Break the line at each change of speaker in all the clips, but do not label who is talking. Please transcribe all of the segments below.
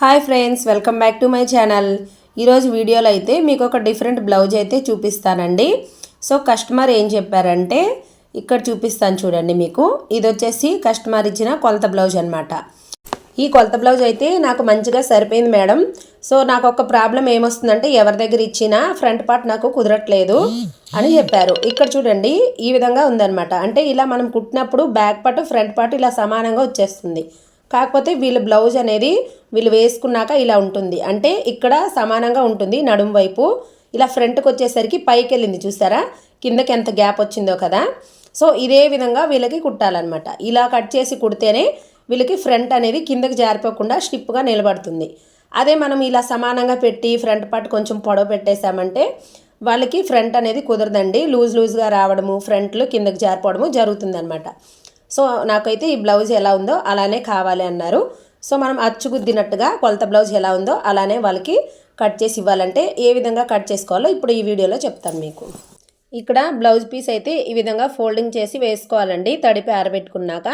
Hi friends, welcome back to my channel. ఈరోజు వీడియోలో అయితే మీకు ఒక డిఫరెంట్ బ్లౌజ్ అయితే చూపిస్తానండి. సో కస్టమర్ ఏం చెప్పారంటే ఇక్కడ చూపిస్తాను చూడండి. మీకు ఇది వచ్చేసి కస్టమర్ ఇచ్చిన కొలత బ్లౌజ్ అనమాట. ఈ కొలత బ్లౌజ్ అయితే నాకు మంచిగా సరిపోయింది మేడం. సో నాకు ఒక ప్రాబ్లం ఏమొస్తుందంటే ఎవరి దగ్గర ఇచ్చినా ఫ్రంట్ పార్ట్ నాకు కుదరట్లేదు అని చెప్పారు. ఇక్కడ చూడండి ఈ విధంగా ఉందన్నమాట. అంటే ఇలా మనం కుట్టినప్పుడు బ్యాక్ పార్ట్ ఫ్రంట్ పార్ట్ ఇలా సమానంగా వచ్చేస్తుంది. కాకపోతే వీళ్ళ బ్లౌజ్ అనేది వీళ్ళు వేసుకున్నాక ఇలా ఉంటుంది. అంటే ఇక్కడ సమానంగా ఉంటుంది నడుము వైపు. ఇలా ఫ్రంట్కి వచ్చేసరికి పైకి వెళ్ళింది చూసారా, కిందకి ఎంత గ్యాప్ వచ్చిందో కదా. సో ఇదే విధంగా వీళ్ళకి కుట్టాలన్నమాట. ఇలా కట్ చేసి కుడితేనే వీళ్ళకి ఫ్రంట్ అనేది కిందకి జారిపోకుండా స్టిప్గా నిలబడుతుంది. అదే మనం ఇలా సమానంగా పెట్టి ఫ్రంట్ పార్ట్ కొంచెం పొడవు పెట్టేశామంటే వాళ్ళకి ఫ్రంట్ అనేది కుదరదండి. లూజ్గా రావడము, ఫ్రంట్లు కిందకి జారిపోవడము జరుగుతుంది అనమాట. సో నాకైతే ఈ బ్లౌజ్ ఎలా ఉందో అలానే కావాలి అన్నారు. సో మనం అచ్చుగుద్దినట్టుగా కొలత బ్లౌజ్ ఎలా ఉందో అలానే వాళ్ళకి కట్ చేసి ఇవ్వాలంటే ఏ విధంగా కట్ చేసుకోవాలో ఇప్పుడు ఈ వీడియోలో చెప్తాను మీకు. ఇక్కడ బ్లౌజ్ పీస్ అయితే ఈ విధంగా ఫోల్డింగ్ చేసి వేసుకోవాలండి. తడిపి ఆరబెట్టుకున్నాక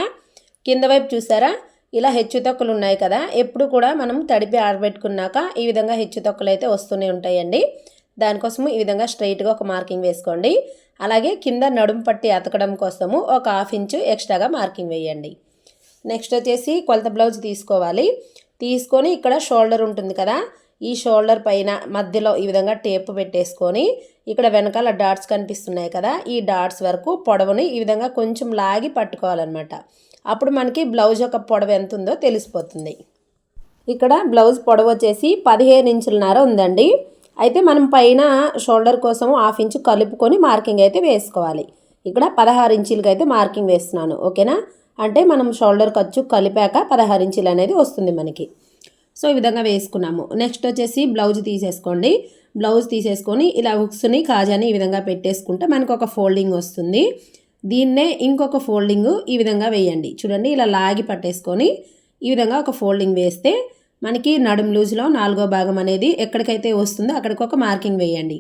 కింద వైపు చూసారా ఇలా హెచ్చు తొక్కలు ఉన్నాయి కదా. ఎప్పుడు కూడా మనం తడిపి ఆరబెట్టుకున్నాక ఈ విధంగా హెచ్చు తొక్కలు అయితే వస్తూనే ఉంటాయండి. దానికోసము ఈ విధంగా స్ట్రైట్గా ఒక మార్కింగ్ వేసుకోండి. అలాగే కింద నడుము పట్టి అతకడం కోసము ఒక 1/2 ఇంచు ఎక్స్ట్రాగా మార్కింగ్ వేయండి. నెక్స్ట్ వచ్చేసి కొలత బ్లౌజ్ తీసుకోవాలి. తీసుకొని ఇక్కడ షోల్డర్ ఉంటుంది కదా, ఈ షోల్డర్ పైన మధ్యలో ఈ విధంగా టేప్ పెట్టేసుకొని ఇక్కడ వెనకాల డాట్స్ కనిపిస్తున్నాయి కదా, ఈ డాట్స్ వరకు పొడవుని ఈ విధంగా కొంచెం లాగి పట్టుకోవాలన్నమాట. అప్పుడు మనకి బ్లౌజ్ యొక్క పొడవు ఎంత ఉందో తెలిసిపోతుంది. ఇక్కడ బ్లౌజ్ పొడవు వచ్చేసి 15 ఇంచులన్నర ఉందండి. అయితే మనం పైన షోల్డర్ కోసం 1/2 ఇంచు కలుపుకొని మార్కింగ్ అయితే వేసుకోవాలి. ఇక్కడ 16 ఇంచులకి అయితే మార్కింగ్ వేస్తున్నాను, ఓకేనా. అంటే మనం షోల్డర్ ఖర్చు కలిపాక 16 ఇంచులు అనేది వస్తుంది మనకి. సో ఈ విధంగా వేసుకున్నాము. నెక్స్ట్ వచ్చేసి బ్లౌజ్ తీసేసుకోండి. బ్లౌజ్ తీసేసుకొని ఇలా హుక్స్ని కాజాని ఈ విధంగా పెట్టేసుకుంటే మనకు ఒక ఫోల్డింగ్ వస్తుంది. దీన్నే ఇంకొక ఫోల్డింగ్ ఈ విధంగా వేయండి. చూడండి ఇలా లాగి పట్టేసుకొని ఈ విధంగా ఒక ఫోల్డింగ్ వేస్తే మనకి నడుము లూజ్లో 4వ భాగం అనేది ఎక్కడికైతే వస్తుందో అక్కడికి ఒక మార్కింగ్ వేయండి.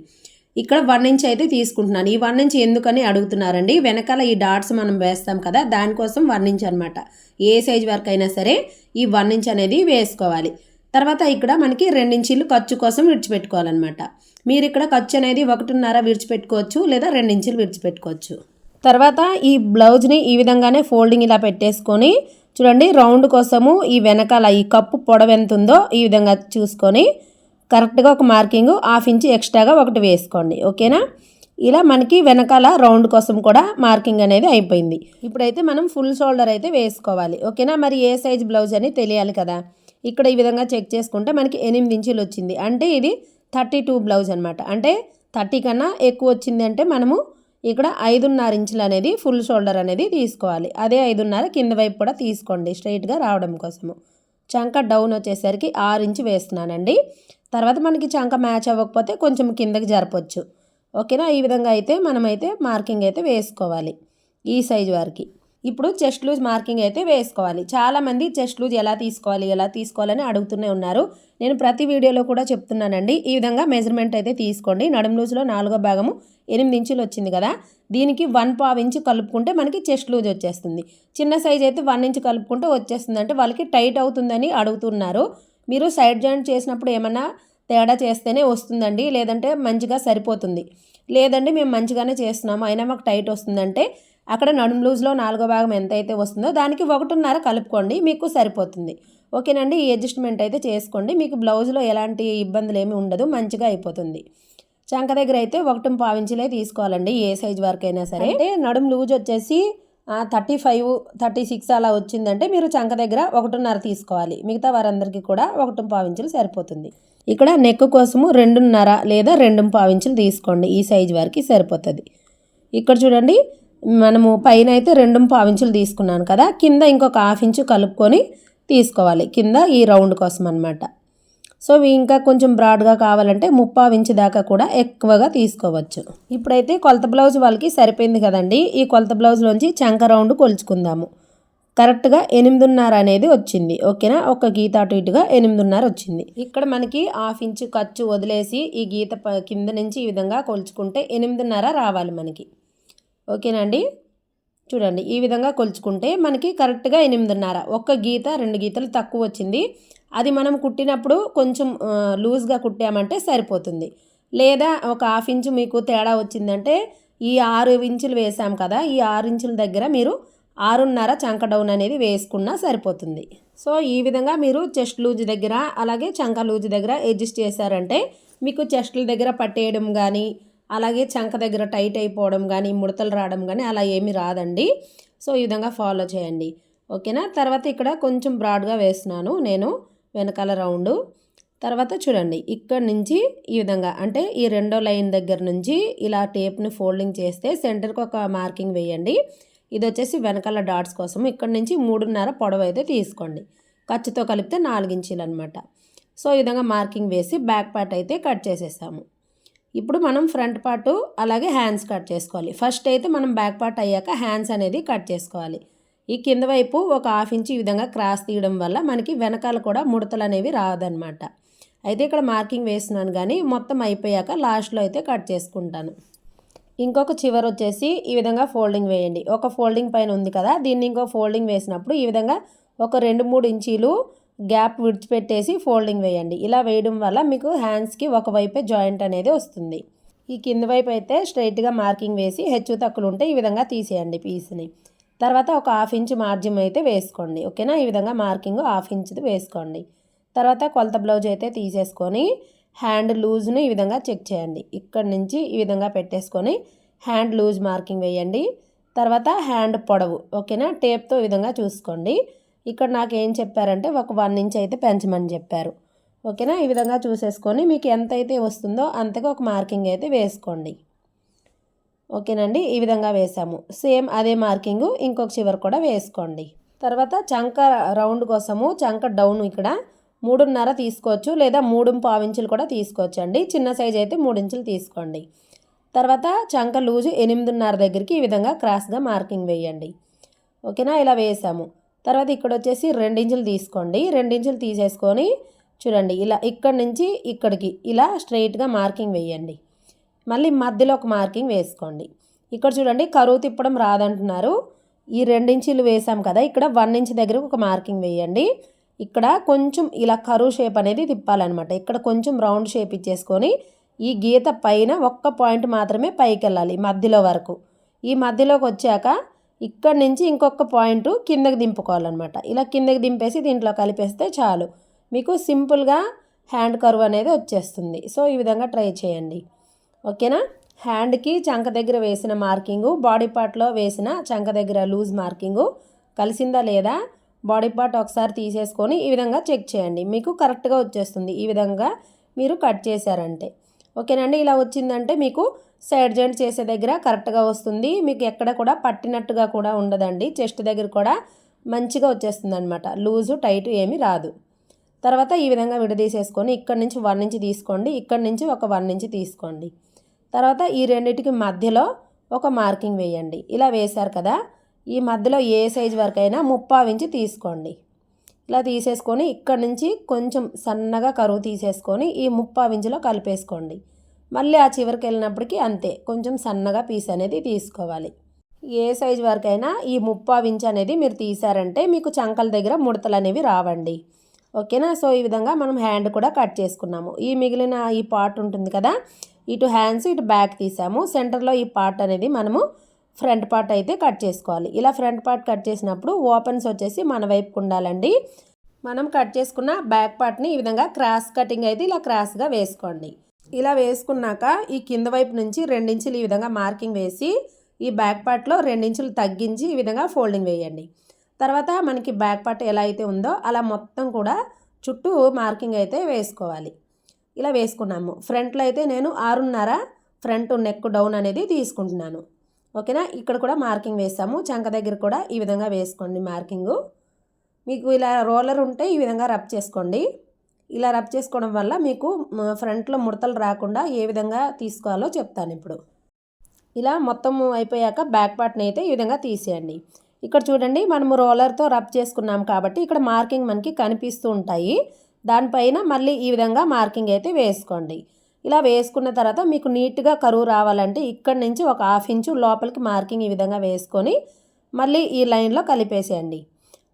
ఇక్కడ 1 ఇంచ్ అయితే తీసుకుంటున్నాను. ఈ 1 ఇంచ్ ఎందుకని అడుగుతున్నారండి, వెనకాల ఈ డాట్స్ మనం వేస్తాం కదా, దానికోసం 1 ఇంచ్ అనమాట. ఏ సైజ్ వరకు అయినా సరే ఈ 1 ఇంచ్ అనేది వేసుకోవాలి. తర్వాత ఇక్కడ మనకి 2 ఇంచీలు ఖర్చు కోసం విడిచిపెట్టుకోవాలన్నమాట. మీరు ఇక్కడ ఖర్చు అనేది 1.5 విడిచిపెట్టుకోవచ్చు, లేదా 2 ఇంచులు విడిచిపెట్టుకోవచ్చు. తర్వాత ఈ బ్లౌజ్ని ఈ విధంగానే ఫోల్డింగ్ ఇలా పెట్టేసుకొని చూడండి రౌండ్ కోసము ఈ వెనకాల ఈ కప్పు పొడవు ఎంత ఉందో ఈ విధంగా చూసుకొని కరెక్ట్గా ఒక మార్కింగ్ 1/2 ఇంచు ఎక్స్ట్రాగా ఒకటి వేసుకోండి, ఓకేనా. ఇలా మనకి వెనకాల రౌండ్ కోసం కూడా మార్కింగ్ అనేది అయిపోయింది. ఇప్పుడైతే మనం ఫుల్ షోల్డర్ అయితే వేసుకోవాలి, ఓకేనా. మరి ఏ సైజ్ బ్లౌజ్ అని తెలియాలి కదా. ఇక్కడ ఈ విధంగా చెక్ చేసుకుంటే మనకి 8 ఇంచులు వచ్చింది. అంటే ఇది 32 బ్లౌజ్ అనమాట. అంటే 30 కన్నా ఎక్కువ వచ్చింది అంటే మనము ఇక్కడ 5.5 ఇంచులు అనేది ఫుల్ షోల్డర్ అనేది తీసుకోవాలి. అదే 5.5 కింద వైపు కూడా తీసుకోండి స్ట్రైట్గా రావడం కోసము. చంక డౌన్ వచ్చేసరికి 6 ఇంచు వేస్తున్నానండి. తర్వాత మనకి చంక మ్యాచ్ అవ్వకపోతే కొంచెం కిందకి జరపొచ్చు, ఓకేనా. ఈ విధంగా అయితే మనమైతే మార్కింగ్ అయితే వేసుకోవాలి ఈ సైజు వారికి. ఇప్పుడు చెస్ట్ లూజ్ మార్కింగ్ అయితే వేసుకోవాలి. చాలామంది చెస్ట్ లూజ్ ఎలా తీసుకోవాలని అడుగుతూనే ఉన్నారు. నేను ప్రతి వీడియోలో కూడా చెప్తున్నానండి. ఈ విధంగా మెజర్మెంట్ అయితే తీసుకోండి. నడుము లూజ్లో 4వ భాగము 8 ఇంచులు వచ్చింది కదా, దీనికి 1/4 ఇంచు కలుపుకుంటే మనకి చెస్ట్ లూజ్ వచ్చేస్తుంది. చిన్న సైజ్ అయితే 1 ఇంచు కలుపుకుంటే వచ్చేస్తుంది. అంటే వాళ్ళకి టైట్ అవుతుందని అడుగుతున్నారు. మీరు సైడ్ జాయింట్ చేసినప్పుడు ఏమన్నా తేడా చేస్తేనే వస్తుందండి, లేదంటే మంచిగా సరిపోతుంది. లేదండి మేము మంచిగానే చేస్తున్నాము అయినా మాకు టైట్ వస్తుందంటే అక్కడ నడుము లూజ్లో 4వ భాగం ఎంత అయితే వస్తుందో దానికి 1.5 కలుపుకోండి, మీకు సరిపోతుంది, ఓకేనండి. ఈ అడ్జస్ట్మెంట్ అయితే చేసుకోండి. మీకు బ్లౌజ్లో ఎలాంటి ఇబ్బందులు ఏమి ఉండదు, మంచిగా అయిపోతుంది. చంక దగ్గర అయితే 1.5 ఇంచులే తీసుకోవాలండి ఏ సైజ్ వరకు అయినా సరే. అంటే నడుము లూజ్ వచ్చేసి 35, 36 అలా వచ్చిందంటే మీరు చంక దగ్గర 1.5 తీసుకోవాలి. మిగతా వారందరికీ కూడా 1.5 ఇంచులు సరిపోతుంది. ఇక్కడ నెక్ కోసము 2.5 లేదా 2.5 ఇంచులు తీసుకోండి, ఈ సైజ్ వరకు సరిపోతుంది. ఇక్కడ చూడండి మనము పైన అయితే 2.5 ఇంచులు తీసుకున్నాను కదా, కింద ఇంకొక 1/2 ఇంచు కలుపుకొని తీసుకోవాలి కింద ఈ రౌండ్ కోసం అనమాట. సో ఇంకా కొంచెం బ్రాడ్గా కావాలంటే 3/4 ఇంచు దాకా కూడా ఎక్కువగా తీసుకోవచ్చు. ఇప్పుడైతే కొలత బ్లౌజ్ వాళ్ళకి సరిపోయింది కదండి. ఈ కొలత బ్లౌజ్లోంచి చంక రౌండ్ కొలుచుకుందాము. కరెక్ట్గా 8.5 అనేది వచ్చింది, ఓకేనా. ఒక గీత అటు ఇటుగా 8.5 వచ్చింది. ఇక్కడ మనకి 1/2 ఇంచు ఖర్చు వదిలేసి ఈ గీత కింద నుంచి ఈ విధంగా కొలుచుకుంటే 8.5 రావాలి మనకి, ఓకేనండి. చూడండి ఈ విధంగా కొలుచుకుంటే మనకి కరెక్ట్గా 8.5. ఒక్క గీత 2 గీతలు తక్కువ వచ్చింది. అది మనం కుట్టినప్పుడు కొంచెం లూజ్గా కుట్టామంటే సరిపోతుంది. లేదా ఒక హాఫ్ ఇంచు మీకు తేడా వచ్చిందంటే ఈ 6 ఇంచులు వేసాం కదా, ఈ 6 ఇంచుల దగ్గర మీరు 6.5 చంక డౌన్ అనేది వేసుకున్నా సరిపోతుంది. సో ఈ విధంగా మీరు చెస్ట్ లూజ్ దగ్గర అలాగే చంక లూజ్ దగ్గర అడ్జస్ట్ చేశారంటే మీకు చెస్ట్ల దగ్గర పట్టేయడం కానీ అలాగే చంక దగ్గర టైట్ అయిపోవడం కానీ ముడతలు రావడం కానీ అలా ఏమీ రాదండి. సో ఈ విధంగా ఫాలో చేయండి, ఓకేనా. తర్వాత ఇక్కడ కొంచెం బ్రాడ్గా వేస్తున్నాను నేను వెనకాల రౌండు. తర్వాత చూడండి ఇక్కడ నుంచి ఈ విధంగా అంటే ఈ రెండో లైన్ దగ్గర నుంచి ఇలా టేప్ని ఫోల్డింగ్ చేస్తే సెంటర్కి ఒక మార్కింగ్ వేయండి. ఇది వచ్చేసి వెనకాల డాట్స్ కోసం. ఇక్కడ నుంచి 3.5 పొడవు అయితే తీసుకోండి, ఖర్చుతో కలిపితే 4 ఇంచులు అనమాట. సో ఈ విధంగా మార్కింగ్ వేసి బ్యాక్ పార్ట్ అయితే కట్ చేసేసాము. ఇప్పుడు మనం ఫ్రంట్ పార్టు అలాగే హ్యాండ్స్ కట్ చేసుకోవాలి. ఫస్ట్ అయితే మనం బ్యాక్ పార్ట్ అయ్యాక హ్యాండ్స్ అనేది కట్ చేసుకోవాలి. ఈ కింద వైపు ఒక హాఫ్ ఇంచ్ ఈ విధంగా క్రాస్ తీయడం వల్ల మనకి వెనకాల కూడా ముడతలు అనేవి రాదనమాట. అయితే ఇక్కడ మార్కింగ్ వేస్తున్నాను కానీ మొత్తం అయిపోయాక లాస్ట్లో అయితే కట్ చేసుకుంటాను. ఇంకొక చివర వచ్చేసి ఈ విధంగా ఫోల్డింగ్ వేయండి. ఒక ఫోల్డింగ్ పైన ఉంది కదా, దీన్ని ఇంకో ఫోల్డింగ్ వేసినప్పుడు ఈ విధంగా ఒక 2-3 ఇంచీలు గ్యాప్ విడిచిపెట్టేసి ఫోల్డింగ్ వేయండి. ఇలా వేయడం వల్ల మీకు హ్యాండ్స్కి ఒకవైపే జాయింట్ అనేది వస్తుంది. ఈ కింద వైపు అయితే స్ట్రైట్గా మార్కింగ్ వేసి హెచ్చు తక్కువలు ఉంటే ఈ విధంగా తీసేయండి పీస్ని. తర్వాత ఒక హాఫ్ ఇంచ్ మార్జిన్ అయితే వేసుకోండి, ఓకేనా. ఈ విధంగా మార్కింగ్ హాఫ్ ఇంచ్ది వేసుకోండి. తర్వాత కొలత బ్లౌజ్ అయితే తీసేసుకొని హ్యాండ్ లూజ్ను ఈ విధంగా చెక్ చేయండి. ఇక్కడ నుంచి ఈ విధంగా పెట్టేసుకొని హ్యాండ్ లూజ్ మార్కింగ్ వేయండి. తర్వాత హ్యాండ్ పొడవు, ఓకేనా, టేప్తో ఈ విధంగా చూసుకోండి. ఇక్కడ నాకు ఏం చెప్పారంటే ఒక 1 ఇంచ్ అయితే పెంచమని చెప్పారు, ఓకేనా. ఈ విధంగా చూసేసుకొని మీకు ఎంత అయితే వస్తుందో అంతగా ఒక మార్కింగ్ అయితే వేసుకోండి, ఓకేనండి. ఈ విధంగా వేసాము. సేమ్ అదే మార్కింగ్ ఇంకొక చివర కూడా వేసుకోండి. తర్వాత చంక రౌండ్ కోసము చంక డౌన్ ఇక్కడ 3.5 తీసుకోవచ్చు లేదా 3.5 ఇంచులు కూడా తీసుకోవచ్చు అండి. చిన్న సైజ్ అయితే 3 ఇంచులు తీసుకోండి. తర్వాత చంక లూజు 8.5 దగ్గరికి ఈ విధంగా క్రాస్గా మార్కింగ్ వేయండి, ఓకేనా. ఇలా వేసాము. తర్వాత ఇక్కడ వచ్చేసి 2 ఇంచులు తీసుకోండి. 2 ఇంచులు తీసేసుకొని చూడండి ఇలా ఇక్కడి నుంచి ఇక్కడికి ఇలా స్ట్రైట్గా మార్కింగ్ వేయండి. మళ్ళీ మధ్యలో ఒక మార్కింగ్ వేసుకోండి. ఇక్కడ చూడండి కరువు తిప్పడం రాదంటున్నారు. ఈ 2 ఇంచులు వేసాం కదా, ఇక్కడ 1 ఇంచ్ దగ్గర ఒక మార్కింగ్ వేయండి. ఇక్కడ కొంచెం ఇలా కరువు షేప్ అనేది తిప్పాలన్నమాట. ఇక్కడ కొంచెం రౌండ్ షేప్ ఇచ్చేసుకొని ఈ గీత పైన ఒక్క పాయింట్ మాత్రమే పైకి వెళ్ళాలి మధ్యలో వరకు. ఈ మధ్యలోకి వచ్చాక ఇక్కడ నుంచి ఇంకొక పాయింట్ కిందకి దింపుకోవాలన్నమాట. ఇలా కిందకి దింపేసి దీంట్లో కలిపేస్తే చాలు, మీకు సింపుల్గా హ్యాండ్ కర్వ్ అనేది వచ్చేస్తుంది. సో ఈ విధంగా ట్రై చేయండి, ఓకేనా. హ్యాండ్కి చంక దగ్గర వేసిన మార్కింగు బాడీ పార్ట్లో వేసిన చంక దగ్గర లూజ్ మార్కింగు కలిసిందా లేదా బాడీ పార్ట్ ఒకసారి తీసేసుకొని ఈ విధంగా చెక్ చేయండి, మీకు కరెక్ట్గా వచ్చేస్తుంది. ఈ విధంగా మీరు కట్ చేశారంటే ఓకేనండి. ఇలా వచ్చిందంటే మీకు సైడ్ జాయింట్ చేసే దగ్గర కరెక్ట్గా వస్తుంది. మీకు ఎక్కడ కూడా పట్టినట్టుగా కూడా ఉండదండి. చెస్ట్ దగ్గర కూడా మంచిగా వచ్చేస్తుంది అనమాట, లూజు టైట్ ఏమీ రాదు. తర్వాత ఈ విధంగా విడదీసేసుకొని ఇక్కడ నుంచి 1 ఇంచ్ తీసుకోండి, ఇక్కడ నుంచి ఒక 1 ఇంచ్ తీసుకోండి. తర్వాత ఈ రెండింటికి మధ్యలో ఒక మార్కింగ్ వేయండి. ఇలా వేశారు కదా, ఈ మధ్యలో ఏ సైజు వరకైనా 3/4 ఇంచ్ తీసుకోండి. ఇలా తీసేసుకొని ఇక్కడ నుంచి కొంచెం సన్నగా కరువు తీసేసుకొని ఈ 3/4 ఇంచులో కలిపేసుకోండి. మళ్ళీ ఆ చివరికి వెళ్ళినప్పటికీ అంతే, కొంచెం సన్నగా పీస్ అనేది తీసుకోవాలి. ఏ సైజు వరకైనా ఈ 3/4 ఇంచ్ అనేది మీరు తీసారంటే మీకు చంకల దగ్గర ముడతలు అనేవి రావండి, ఓకేనా. సో ఈ విధంగా మనం హ్యాండ్ కూడా కట్ చేసుకున్నాము. ఈ మిగిలిన ఈ పార్ట్ ఉంటుంది కదా, ఇటు హ్యాండ్స్ ఇటు బ్యాక్ తీసాము. సెంటర్లో ఈ పార్ట్ అనేది మనము ఫ్రంట్ పార్ట్ అయితే కట్ చేసుకోవాలి. ఇలా ఫ్రంట్ పార్ట్ కట్ చేసినప్పుడు ఓపెన్స్ వచ్చేసి మన వైపుకు ఉండాలండి. మనం కట్ చేసుకున్న బ్యాక్ పార్ట్ని ఈ విధంగా క్రాస్ కటింగ్ అయితే ఇలా క్రాస్గా వేసుకోండి. ఇలా వేసుకున్నాక ఈ కింద వైపు నుంచి 2 ఇంచులు ఈ విధంగా మార్కింగ్ వేసి ఈ బ్యాక్ పార్ట్లో 2 ఇంచులు తగ్గించి ఈ విధంగా ఫోల్డింగ్ వేయండి. తర్వాత మనకి బ్యాక్ పార్ట్ ఎలా అయితే ఉందో అలా మొత్తం కూడా చుట్టూ మార్కింగ్ అయితే వేసుకోవాలి. ఇలా వేసుకున్నాము. ఫ్రంట్లో అయితే నేను 6.5 ఫ్రంట్ నెక్ డౌన్ అనేది తీసుకుంటున్నాను, ఓకేనా. ఇక్కడ కూడా మార్కింగ్ వేసాము. చంక దగ్గర కూడా ఈ విధంగా వేసుకోండి మార్కింగు. మీకు ఇలా రోలర్ ఉంటే ఈ విధంగా రబ్ చేసుకోండి. ఇలా రబ్ చేసుకోవడం వల్ల మీకు ఫ్రంట్లో ముడతలు రాకుండా ఏ విధంగా తీసుకోవాలో చెప్తాను ఇప్పుడు. ఇలా మొత్తం అయిపోయాక బ్యాక్ పార్ట్ని అయితే ఈ విధంగా తీసేయండి. ఇక్కడ చూడండి మనము రోలర్తో రబ్ చేసుకున్నాం కాబట్టి ఇక్కడ మార్కింగ్ మనకి కనిపిస్తూ ఉంటాయి. దానిపైన మళ్ళీ ఈ విధంగా మార్కింగ్ అయితే వేసుకోండి. ఇలా వేసుకున్న తర్వాత మీకు నీట్గా కరువు రావాలంటే ఇక్కడ నుంచి ఒక 1/2 ఇంచు లోపలికి మార్కింగ్ ఈ విధంగా వేసుకొని మళ్ళీ ఈ లైన్లో కలిపేసేయండి.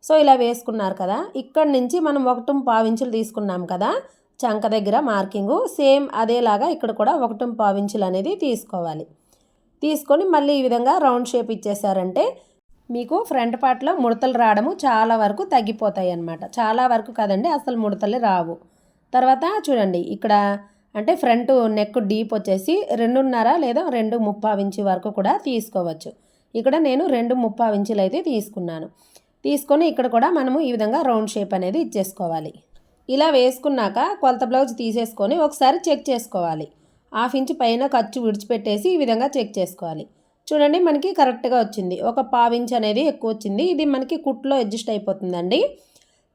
సో ఇలా వేసుకున్నారు కదా, ఇక్కడ నుంచి మనం 1.25 ఇంచులు తీసుకున్నాం కదా చంక దగ్గర మార్కింగు, సేమ్ అదేలాగా ఇక్కడ కూడా 1.25 ఇంచులు అనేది తీసుకోవాలి. తీసుకొని మళ్ళీ ఈ విధంగా రౌండ్ షేప్ ఇచ్చేసారంటే మీకు ఫ్రంట్ పార్ట్లో ముడతలు రావడము చాలా వరకు తగ్గిపోతాయి అన్నమాట. చాలా వరకు కాదండి, అసలు ముడతలే రావు. తర్వాత చూడండి ఇక్కడ అంటే ఫ్రంట్ నెక్ డీప్ వచ్చేసి 2.5 లేదా 2.35 ఇంచు వరకు కూడా తీసుకోవచ్చు. ఇక్కడ నేను 2.35 ఇంచులు అయితే తీసుకున్నాను. తీసుకొని ఇక్కడ కూడా మనము ఈ విధంగా రౌండ్ షేప్ అనేది ఇచ్చేసుకోవాలి. ఇలా వేసుకున్నాక కొలత బ్లౌజ్ తీసేసుకొని ఒకసారి చెక్ చేసుకోవాలి. 1/2 ఇంచు పైన ఖర్చు విడిచిపెట్టేసి ఈ విధంగా చెక్ చేసుకోవాలి. చూడండి మనకి కరెక్ట్గా వచ్చింది. ఒక 1/4 ఇంచ్ అనేది ఎక్కువ వచ్చింది. ఇది మనకి కుట్లో అడ్జస్ట్ అయిపోతుందండి.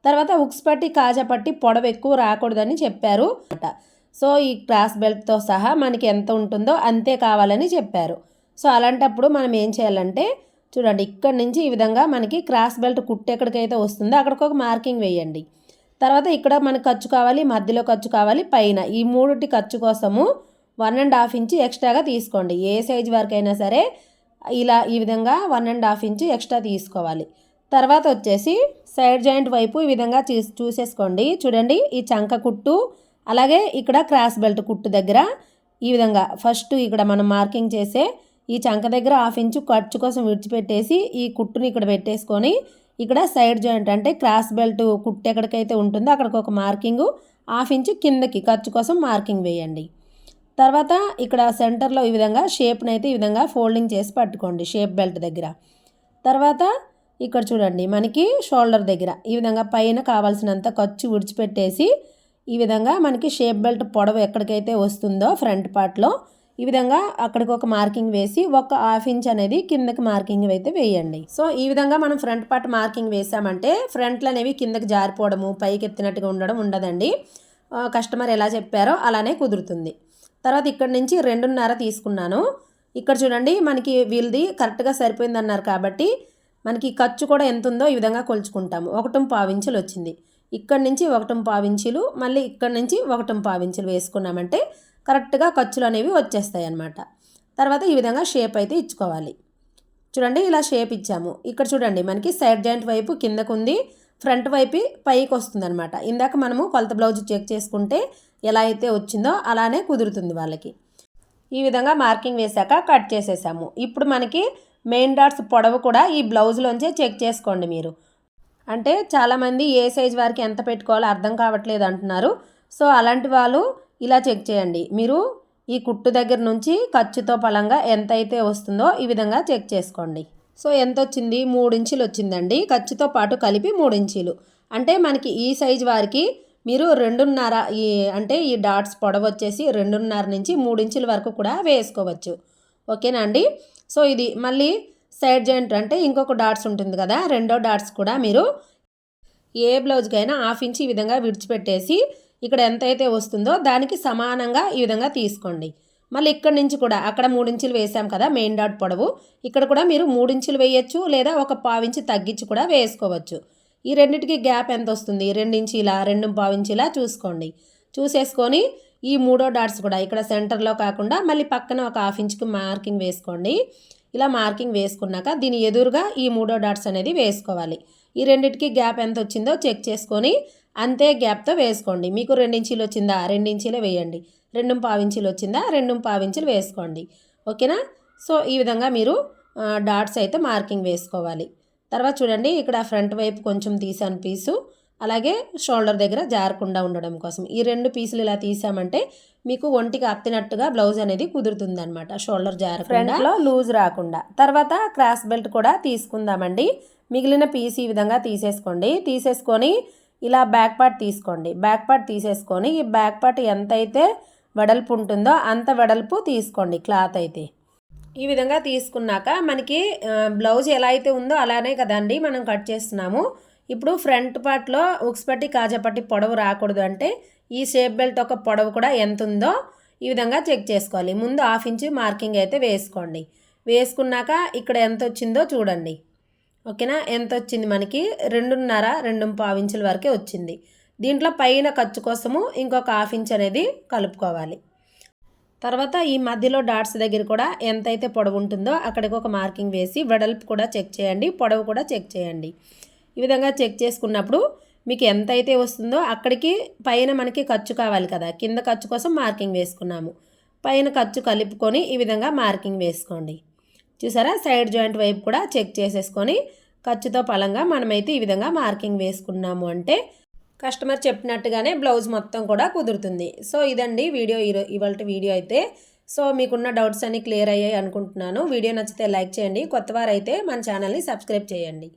తర్వాత ఉక్స్ పట్టి కాజా పట్టి పొడవు ఎక్కువ రాకూడదని చెప్పారు. సో ఈ క్రాస్ బెల్ట్తో సహా మనకి ఎంత ఉంటుందో అంతే కావాలని చెప్పారు. సో అలాంటప్పుడు మనం ఏం చేయాలంటే చూడండి ఇక్కడ నుంచి ఈ విధంగా మనకి క్రాస్ బెల్ట్ కుట్టు ఎక్కడికైతే వస్తుందో అక్కడికి ఒక మార్కింగ్ వేయండి. తర్వాత ఇక్కడ మనకు ఖర్చు కావాలి, మధ్యలో ఖర్చు కావాలి, పైన ఈ మూడుటి ఖర్చు కోసము 1.5 ఇంచు ఎక్స్ట్రాగా తీసుకోండి. ఏ సైజు వరకు అయినా సరే ఇలా ఈ విధంగా 1.5 ఇంచు ఎక్స్ట్రా తీసుకోవాలి. తర్వాత వచ్చేసి సైడ్ జాయింట్ వైపు ఈ విధంగా చూసేసుకోండి. చూడండి ఈ చంక కుట్టు అలాగే ఇక్కడ క్రాస్ బెల్ట్ కుట్టు దగ్గర ఈ విధంగా ఫస్ట్ ఇక్కడ మనం మార్కింగ్ చేసే ఈ చంక దగ్గర 1/2 ఇంచు ఖర్చు కోసం విడిచిపెట్టేసి ఈ కుట్టుని ఇక్కడ పెట్టేసుకొని ఇక్కడ సైడ్ జాయింట్ అంటే క్రాస్ బెల్ట్ కుట్టు ఎక్కడికైతే ఉంటుందో అక్కడికి ఒక మార్కింగు 1/2 ఇంచు కిందకి ఖర్చు కోసం మార్కింగ్ వేయండి. తర్వాత ఇక్కడ సెంటర్లో ఈ విధంగా షేప్ని అయితే ఈ విధంగా ఫోల్డింగ్ చేసి పట్టుకోండి షేప్ బెల్ట్ దగ్గర. తర్వాత ఇక్కడ చూడండి మనకి షోల్డర్ దగ్గర ఈ విధంగా పైన కావాల్సినంత ఖర్చు విడిచిపెట్టేసి ఈ విధంగా మనకి షేప్ బెల్ట్ పొడవు ఎక్కడికైతే వస్తుందో ఫ్రంట్ పార్ట్లో ఈ విధంగా అక్కడికి ఒక మార్కింగ్ వేసి ఒక 1/2 ఇంచ్ అనేది కిందకి మార్కింగ్ అయితే వేయండి. సో ఈ విధంగా మనం ఫ్రంట్ పార్ట్ మార్కింగ్ వేసామంటే ఫ్రంట్లు అనేవి కిందకి జారిపోవడము పైకి ఎత్తినట్టుగా ఉండడం ఉండదండి. కస్టమర్ ఎలా చెప్పారో అలానే కుదురుతుంది. తర్వాత ఇక్కడ నుంచి 2.5 తీసుకున్నాను. ఇక్కడ చూడండి మనకి వీళ్ళది కరెక్ట్గా సరిపోయింది అన్నారు కాబట్టి మనకి ఖర్చు కూడా ఎంత ఉందో ఈ విధంగా కొలుచుకుంటాము. 1.25 ఇంచులు వచ్చింది. ఇక్కడ నుంచి 1.25 ఇంచులు మళ్ళీ ఇక్కడ నుంచి 1.25 ఇంచులు వేసుకున్నామంటే కరెక్ట్గా ఖర్చులు అనేవి వచ్చేస్తాయి అన్నమాట. తర్వాత ఈ విధంగా షేప్ అయితే ఇచ్చుకోవాలి. చూడండి ఇలా షేప్ ఇచ్చాము. ఇక్కడ చూడండి మనకి సైడ్ జాయింట్ వైపు కిందకు ఉంది, ఫ్రంట్ వైపు పైకి వస్తుంది అనమాట. ఇందాక మనము కొలత బ్లౌజ్ చెక్ చేసుకుంటే ఎలా అయితే వచ్చిందో అలానే కుదురుతుంది వాళ్ళకి. ఈ విధంగా మార్కింగ్ వేశాక కట్ చేసేసాము. ఇప్పుడు మనకి మెయిన్ డాట్స్ పొడవు కూడా ఈ బ్లౌజ్లోంచే చెక్ చేసుకోండి మీరు. అంటే చాలామంది ఏ సైజ్ వారికి ఎంత పెట్టుకోవాలో అర్థం కావట్లేదు అంటున్నారు. సో అలాంటి వాళ్ళు ఇలా చెక్ చేయండి. మీరు ఈ కుట్టు దగ్గర నుంచి ఖర్చుతో పలంగా ఎంత అయితే వస్తుందో ఈ విధంగా చెక్ చేసుకోండి. సో ఎంత వచ్చింది? 3 ఇంచులు వచ్చిందండి. ఖర్చుతో పాటు కలిపి 3 ఇంచులు. అంటే మనకి ఈ సైజ్ వారికి మీరు 2.5 అంటే ఈ డాట్స్ పొడవు వచ్చేసి 2.5 నుంచి 3 ఇంచుల వరకు కూడా వేసుకోవచ్చు. ఓకేనా అండి? సో ఇది మళ్ళీ సైడ్ జాయింట్ అంటే ఇంకొక డాట్స్ ఉంటుంది కదా, రెండో డాట్స్ కూడా మీరు ఏ బ్లౌజ్కైనా 1/2 ఇంచ్ ఈ విధంగా విడిచిపెట్టేసి ఇక్కడ ఎంత అయితే వస్తుందో దానికి సమానంగా ఈ విధంగా తీసుకోండి. మళ్ళీ ఇక్కడ నుంచి కూడా అక్కడ 3 ఇంచులు వేసాం కదా మెయిన్ డాట్ పొడవు, ఇక్కడ కూడా మీరు 3 ఇంచులు వేయచ్చు లేదా ఒక 1/2 ఇంచు తగ్గించి కూడా వేసుకోవచ్చు. ఈ రెండింటికి గ్యాప్ ఎంత వస్తుంది? 2 ఇంచులా 2.25 ఇంచులా చూసుకోండి. చూసేసుకొని ఈ మూడో డాట్స్ కూడా ఇక్కడ సెంటర్లో కాకుండా మళ్ళీ పక్కన ఒక 1/2 ఇంచుకి మార్కింగ్ వేసుకోండి. ఇలా మార్కింగ్ వేసుకున్నాక దీని ఎదురుగా ఈ మూడో డాట్స్ అనేది వేసుకోవాలి. ఈ రెండింటికి గ్యాప్ ఎంత వచ్చిందో చెక్ చేసుకొని అంతే గ్యాప్తో వేసుకోండి. మీకు 2 ఇంచులు వచ్చిందా 2 ఇంచులే వేయండి, 2.25 ఇంచులు వచ్చిందా 2.25 ఇంచులు వేసుకోండి. ఓకేనా? సో ఈ విధంగా మీరు డాట్స్ అయితే మార్కింగ్ వేసుకోవాలి. తర్వాత చూడండి ఇక్కడ ఫ్రంట్ వైపు కొంచెం తీసాను పీసు, అలాగే షోల్డర్ దగ్గర జారకుండా ఉండడం కోసం ఈ 2 పీసులు ఇలా తీసామంటే మీకు ఒంటికి అత్తినట్టుగా బ్లౌజ్ అనేది కుదురుతుంది అనమాట, షోల్డర్ జారకుండా ఫ్రంట్లో లూజ్ రాకుండా. తర్వాత క్రాస్ బెల్ట్ కూడా తీసుకుందామండి. మిగిలిన పీస్ ఈ విధంగా తీసేసుకోండి. తీసేసుకొని ఇలా బ్యాక్ పార్ట్ తీసుకోండి. బ్యాక్ పార్ట్ తీసేసుకొని ఈ బ్యాక్ పార్ట్ ఎంతైతే వెడల్పు ఉంటుందో అంత వెడల్పు తీసుకోండి క్లాత్ అయితే. ఈ విధంగా తీసుకున్నాక మనకి బ్లౌజ్ ఎలా అయితే ఉందో అలానే కదండి మనం కట్ చేస్తున్నాము. ఇప్పుడు ఫ్రంట్ పార్ట్లో ఉక్స్ పట్టి కాజా పట్టి పొడవు రాకూడదు అంటే ఈ షేప్ బెల్ట్ ఒక పొడవు కూడా ఎంత ఉందో ఈ విధంగా చెక్ చేసుకోవాలి. ముందు 1/2 ఇంచు మార్కింగ్ అయితే వేసుకోండి. వేసుకున్నాక ఇక్కడ ఎంత వచ్చిందో చూడండి. ఓకేనా? ఎంత వచ్చింది? మనకి 2.5 2.25 ఇంచుల వరకే వచ్చింది. దీంట్లో పైన ఖర్చు కోసము ఇంకొక 1/2 ఇంచ్ అనేది కలుపుకోవాలి. తర్వాత ఈ మధ్యలో డాట్స్ దగ్గర కూడా ఎంతైతే పొడవు ఉంటుందో అక్కడికి ఒక మార్కింగ్ వేసి వెడల్పు కూడా చెక్ చేయండి, పొడవు కూడా చెక్ చేయండి. ఈ విధంగా చెక్ చేసుకున్నప్పుడు మీకు ఎంత అయితే వస్తుందో అక్కడికి పైన మనకి ఖర్చు కావాలి కదా, కింద ఖర్చు కోసం మార్కింగ్ వేసుకున్నాము. పైన ఖర్చు కలుపుకొని ఈ విధంగా మార్కింగ్ వేసుకోండి. చూసారా, సైడ్ జాయింట్ వైపు కూడా చెక్ చేసేసుకొని ఖర్చుతో పలంగా మనమైతే ఈ విధంగా మార్కింగ్ వేసుకున్నాము అంటే కస్టమర్ చెప్పినట్టుగానే బ్లౌజ్ మొత్తం కూడా కుదురుతుంది. సో ఇదండి వీడియో, ఇవాల్టి వీడియో అయితే. సో మీకున్న డౌట్స్ అన్నీ క్లియర్ అయ్యాయి అనుకుంటున్నాను. వీడియో నచ్చితే లైక్ చేయండి, కొత్తవారైతే మన ఛానల్ని సబ్స్క్రైబ్ చేయండి.